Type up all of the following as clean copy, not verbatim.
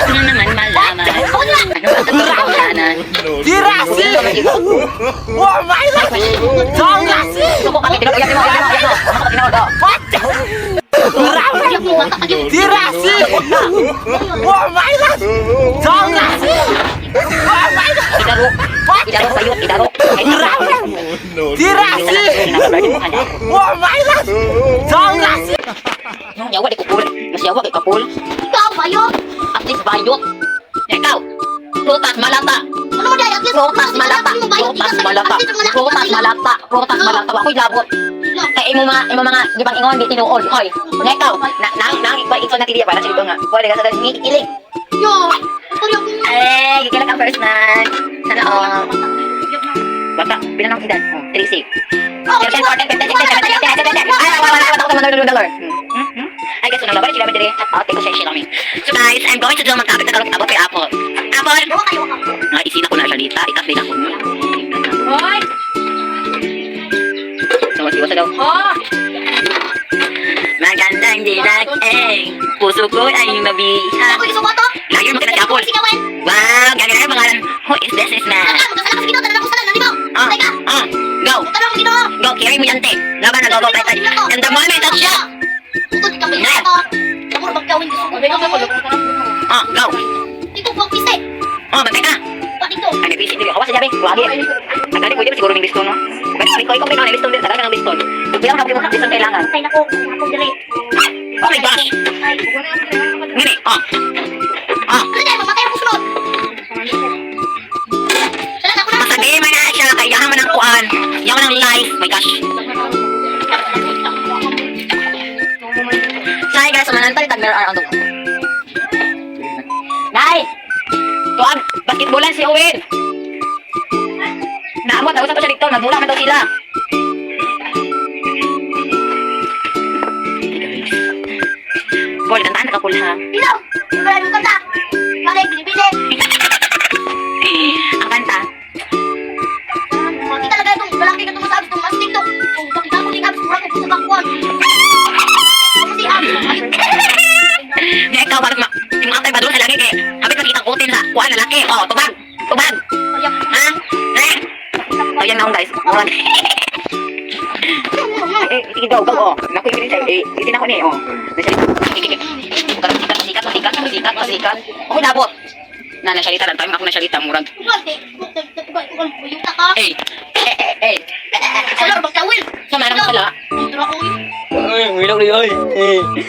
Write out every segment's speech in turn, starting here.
Ano naman malaman? Ano ba katotohanan? Dirasi! Oh my God! Dirasi! What? Dirasi! Oh my God! Dirasi! Oh my God! Idaro kayo, idaro. Dirasi! Oh my God! Dirasi! Yawa di kupul. Mas yawa kay kapul. Ikaw, bayot! At least bayot. Ikaw. Prutas malata. Ano mo dahil? At least, Prutas malata. Prutas malata. Prutas malata. Prutas malata. Ako'y labot. Kaya imo mga gibang ingon di tinuod. Hoy. Nga ikaw. Nang ikaw na tiliya para sa ito nga. Pwede ka sa iling. Yo! Ito yung... Gigilag ang first man. Sana bata, bilang ng edad. 36. I guess unang laban sila madiri. Okay, ko siya kami. So guys, I'm going to do mag-topic na about kay Apple. Apple. Isina ko na siya dito. Itas din ako. Hoy! So, siwa sa daw. Magandang dilag, puso ko ay mabiha. Ako yung sumato! Lagi mo kina si Apple. Sigawan! Wow, ganyan ang pangalan. Who is this is man? Magkasala ka sa gino, talagang kusalan, nandito! Teka! Go! Magkasala ka gino! Go, carry mo yan, te. Laban na go, fight. And the moment that siya. Ito, di ka ba ito? Namuro magkawin gusto ko. Go. Dito, huwag piste! Bantay ka. Huwag dito! Ay, may visit din. Awas sa jabi. Wagi. Agad pwede ba siguro ng liston, no? Agad ikaw may liston din. Talaga ng liston. Bilang kapag mo liston kailangan. Ay, naku. Ako, dire. Oh my gosh. Ngini. Ano dahil, mamatay ang kusunod! Salat ako na! Masagay man na siya. Kaya yaman ng kuan. Yaman ng life. My gosh. Say guys, manantay tagmer ang dog. Nay! Tuwag, basketballan si Owen. Naamot, daw sa to siya dito. Nagmula man daw sila. Bol, kantaan ka pula. Dito! Wala yung kanta! Kali, bilibili! Ang kanta. Makita talaga itong lalaki ka tumasabi itong mastik to. Kung pakita ko din abs, mura ko sa bangkuan. Kasi abs, Di ikaw, bakit yung atay ba doon sa lagi kay habit makita kutin sa kuha na laki. Tubag. Tubag. Ha? Ayan na akong guys. Murag. Sige, go. Naku, yung sa'yo. Itin ako niya. Sikat. Okay, labot. Na nasyalita lang tayo. Ako nasyalita, murag. Salar, magkawin! Sama na mo sala. Dito ako yun. Wilog rin, oy.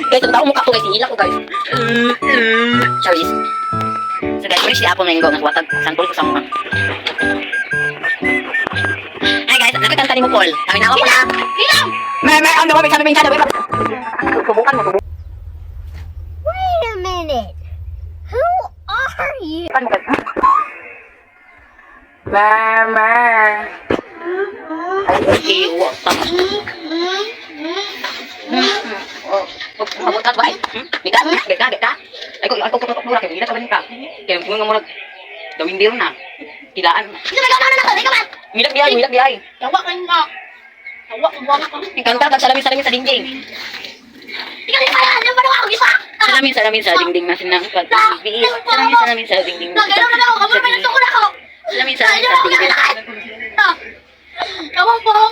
Guys, ang tao mukha ko guys. Hilak ko guys. Sorry. So guys, wala si Apple Mango. Nagwatag. Sampol ko sa mukha. Hi guys, nakikanta ni mo, Paul. Kami na ako pala. Hilang! Ano ba? Sabi mo. Subukan mo. Wait a minute. Who are you? Mama. Ay, iwa pa. Mabutat ba? Bika. Ay, kung mura kayo, hindi na ka. Kaya kung mura, gawin din na. Kilaan. Hindi na gano'n na ikaw man! Milag di ay. Tawa ka na. Tawa ka. Ikanta, salamin sa dingding. Ikaw din kaya, ano ba naman ako isa? Salamin sa dingding na sinangkat. Salamin sa dingding. Nagano'n na ako, kamay pa na ako. Salamin sa dingding. Tawang po ako.